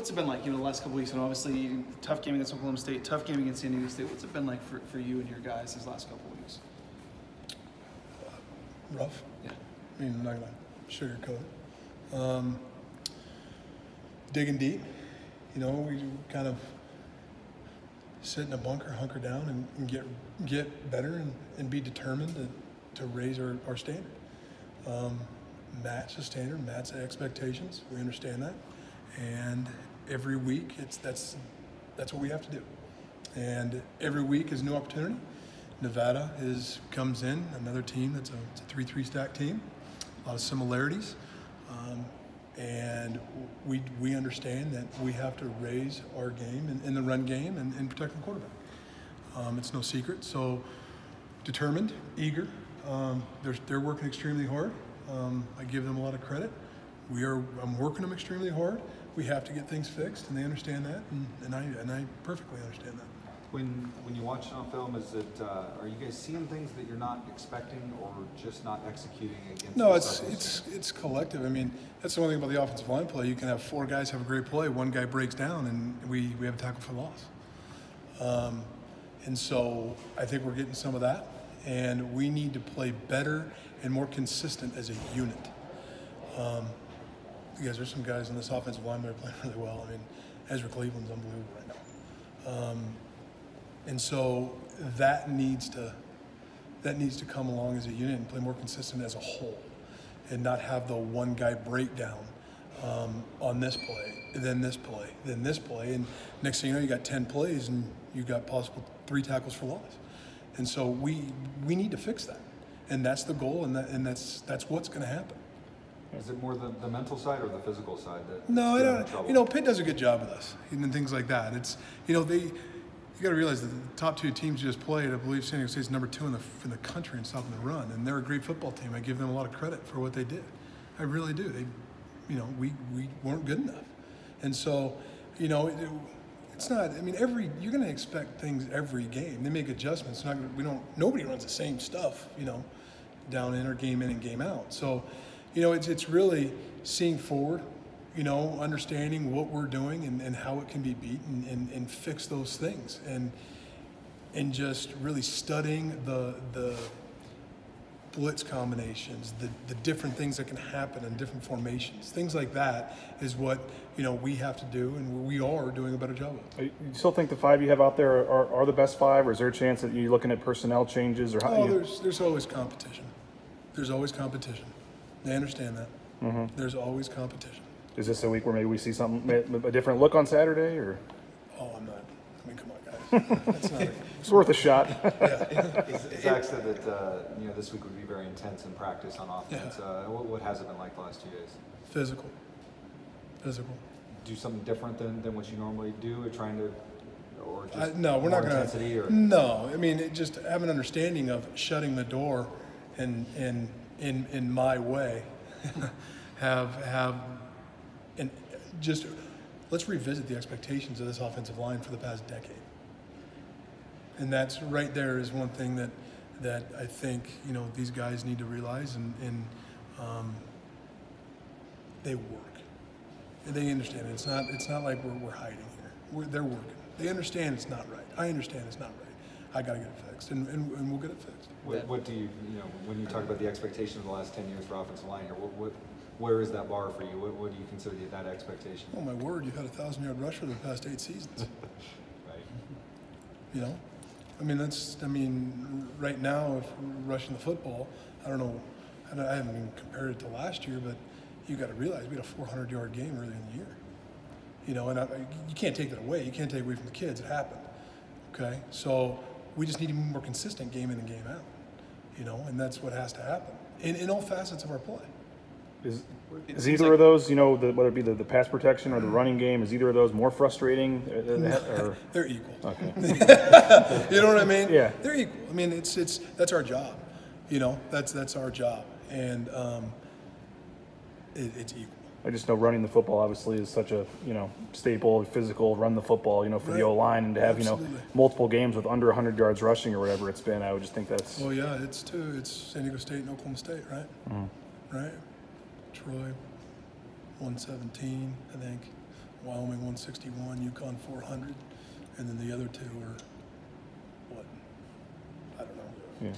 What's it been like, the last couple weeks? And obviously, tough game against Oklahoma State, tough game against San Diego State. What's it been like for you and your guys these last couple weeks? Rough. Yeah. I mean, I'm not going to sugarcoat it. Digging deep. We kind of sit in a bunker, hunker down, and get better and be determined to raise our standard. Match the standard, match the expectations. We understand that. And every week, that's what we have to do. And every week is a new opportunity. Nevada comes in, another team it's a 3-3 stack team, a lot of similarities. And we understand that we have to raise our game in the run game and protect the quarterback. It's no secret. So determined, eager. They're working extremely hard. I give them a lot of credit. I'm working them extremely hard. We have to get things fixed, and they understand that, and I perfectly understand that. When you watch it on film, are you guys seeing things that you're not expecting, or just not executing against? No, it's collective. I mean, that's the one thing about the offensive line play. You can have 4 guys have a great play, 1 guy breaks down, and we have a tackle for loss. And so I think we're getting some of that, and we need to play better and more consistent as a unit. Because there's some guys on this offensive line that are playing really well. I mean, Ezra Cleveland's unbelievable right now. And so that needs to come along as a unit and play more consistent as a whole, and not have the 1 guy breakdown on this play, then this play, then this play, and next thing you know, you got 10 plays and you got possible 3 tackles for loss. And so we need to fix that, and that's the goal, and that's what's going to happen. Is it more the mental side or the physical side that? No, I don't. Pitt does a good job with us and things like that. It's you got to realize that the top 2 teams you just played, I believe San Diego State's number 2 in the country in stopping the run, and they're a great football team. I give them a lot of credit for what they did. I really do. We weren't good enough, and so it's not. I mean, you're going to expect things every game. They make adjustments. Nobody runs the same stuff, down in or game in and game out. So, it's really seeing forward, understanding what we're doing and how it can be beat and fix those things, and just really studying the blitz combinations, the different things that can happen in different formations. Things like that is what we have to do, and we are doing a better job of. You still think the 5 you have out there are the best 5, or is there a chance that you're looking at personnel changes? Or There's always competition. There's always competition. They understand that. Mm-hmm. There's always competition. Is this a week where maybe we see a different look on Saturday, or? Oh, I'm not. I mean, come on, guys. That's not. It's worth a shot. Zach said that this week would be very intense in practice on offense. Yeah. What has it been like the last 2 days? Physical. Do something different than what you normally do, or trying to, or just no, we're not going to. No, I mean, just have an understanding of shutting the door, and in my way, and just let's revisit the expectations of this offensive line for the past decade. And that's right there is one thing that I think these guys need to realize, and they work. They understand it. It's not like we're hiding here. They're working. They understand it's not right. I understand it's not right. I got to get it fixed, and we'll get it fixed. What do you when you talk about the expectation of the last 10 years for offensive line here? Where is that bar for you? What do you consider that expectation? Oh my word! You've had a 1,000-yard rusher the past 8 seasons. Right. I mean, right now, if we're rushing the football, I don't know. I haven't even compared it to last year, but you got to realize we had a 400-yard game early in the year. And you can't take that away. You can't take it away from the kids. It happened. Okay, so we just need to be more consistent game in and game out. And that's what has to happen in all facets of our play. Is either of those, whether it be the pass protection or the running game, is either of those more frustrating? Or? They're equal. Okay. You know what I mean? Yeah. They're equal. I mean, that's our job. That's our job, and it's equal. I just know running the football obviously is such a staple, physical, run the football, for right. the O-line, and to have Absolutely. Multiple games with under 100 yards rushing or whatever it's been. I would just think that's. Well, yeah, it's San Diego State and Oklahoma State, right? Mm-hmm. Right. Troy, 117, I think. Wyoming 161, Yukon 400, and then the other two are what? I don't know. Yeah.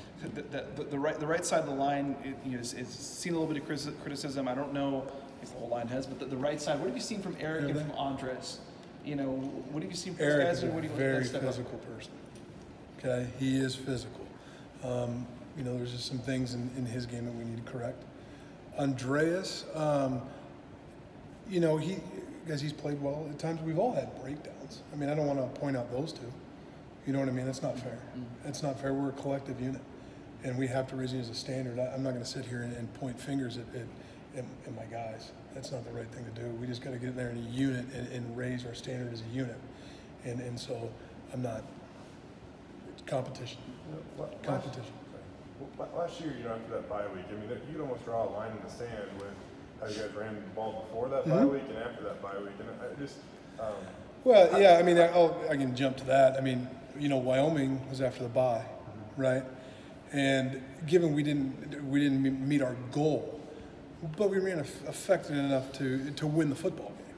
The right side of the line is seen a little bit of criticism. I don't know if the whole line has, but the right side. What have you seen from Eric and from Andres? What have you seen from those Eric guys? is And a what do you very physical person. Okay, he is physical. There's just some things in his game that we need to correct. Andreas, because he's played well at times. We've all had breakdowns. I mean, I don't want to point out those two. You know what I mean? That's not fair. That's not fair. We're a collective unit, and we have to raise it as a standard. I'm not going to sit here and point fingers at my guys. That's not the right thing to do. We just got to get in there in a unit and raise our standard as a unit. And so I'm not. It's competition. Competition. Last year, after that bye week, I mean, you could almost draw a line in the sand with how you guys ran the ball before that bye week and after that bye week, and I just. Well, yeah, I mean, I can jump to that. I mean, Wyoming was after the bye, right? And given we didn't meet our goal, but we ran effective enough to win the football game,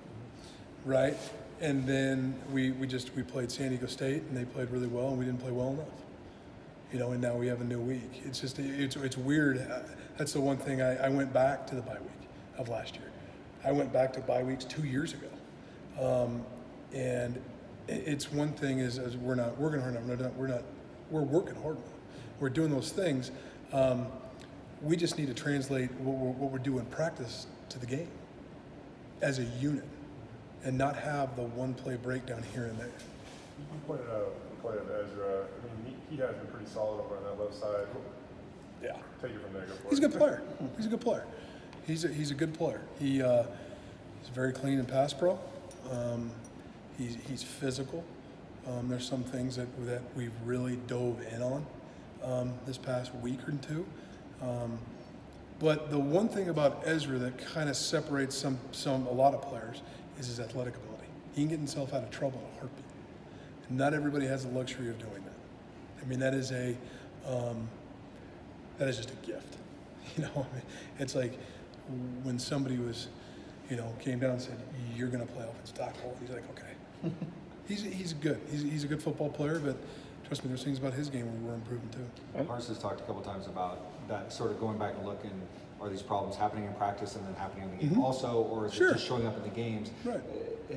right? And then we played San Diego State, and they played really well, and we didn't play well enough. And now we have a new week. It's just it's weird. That's the one thing I went back to the bye week of last year. I went back to bye weeks 2 years ago, and it's one thing is we're not working hard enough. We're working hard enough. We're doing those things. We just need to translate what we're doing in practice to the game as a unit, and not have the one play breakdown here and there. You pointed out the play of Ezra. I mean, he has been pretty solid over on that left side. Yeah. Take it from there. Go for He's it. a good player. He's a good player. He's a good player. He's very clean in pass pro. He's physical. There's some things that we've really dove in on this past week or two. But the one thing about Ezra that kind of separates a lot of players is his athletic ability. He can get himself out of trouble in a heartbeat. And not everybody has the luxury of doing that. I mean, that is just a gift. It's like when somebody came down and said, "You're going to play offensive tackle." He's like, "Okay." He's good. He's a good football player, but trust me, there's things about his game where we're improving too. Hars has talked a couple times about that, sort of going back and looking, are these problems happening in practice and then happening in the game also, or is it just showing up in the games? Right.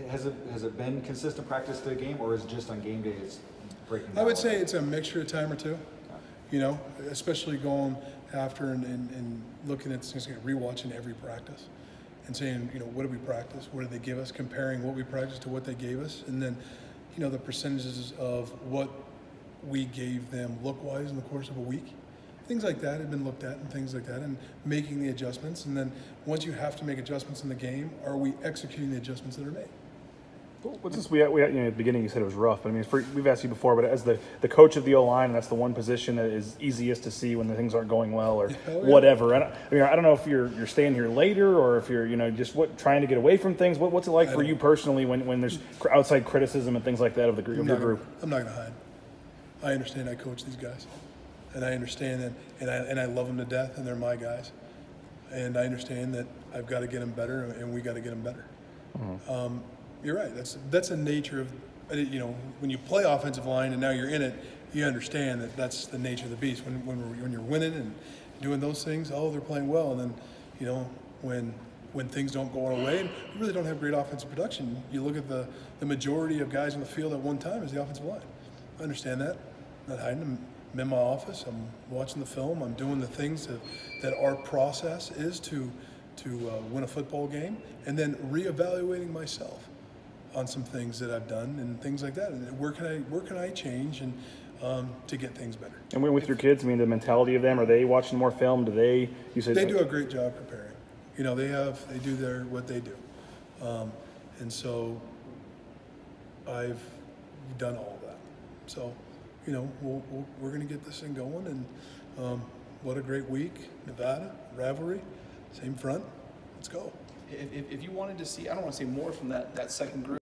Has it been consistent practice to the game, or is it just on game day it's breaking down? I would say it's a mixture of time or two. Especially going after and looking at things, rewatching every practice and saying, what did we practice? What did they give us? Comparing what we practiced to what they gave us. And then, the percentages of what we gave them look-wise in the course of a week. Things like that have been looked at and things like that, and making the adjustments. And then once you have to make adjustments in the game, are we executing the adjustments that are made? What's this? We at the beginning you said it was rough, but I mean, we've asked you before, but as the coach of the O-line, that's the one position that is easiest to see when the things aren't going well or whatever. I don't know if you're staying here later or if you're just trying to get away from things. What's it like for you personally when there's outside criticism and things like that of the group? I'm not going to hide. I understand I coach these guys, and I understand that, and I love them to death, and they're my guys, and I understand that I've got to get them better, and we got to get them better. Mm-hmm. You're right. That's the nature of, when you play offensive line and now you're in it, you understand that that's the nature of the beast. When you're winning and doing those things, they're playing well, and then when things don't go our way, and we really don't have great offensive production. You look at the majority of guys on the field at one time is the offensive line. I understand that. I'm not hiding. I'm in my office. I'm watching the film. I'm doing the things that our process is to win a football game, and then reevaluating myself on some things that I've done and things like that. And where can I change and to get things better? And with your kids, I mean, the mentality of them, are they watching more film? Do they? You said they do a great job preparing. They do what they do, and so I've done all of that. So, we're going to get this thing going, and what a great week. Nevada, rivalry, same front. Let's go. If you wanted to see, I don't want to say more from that second group.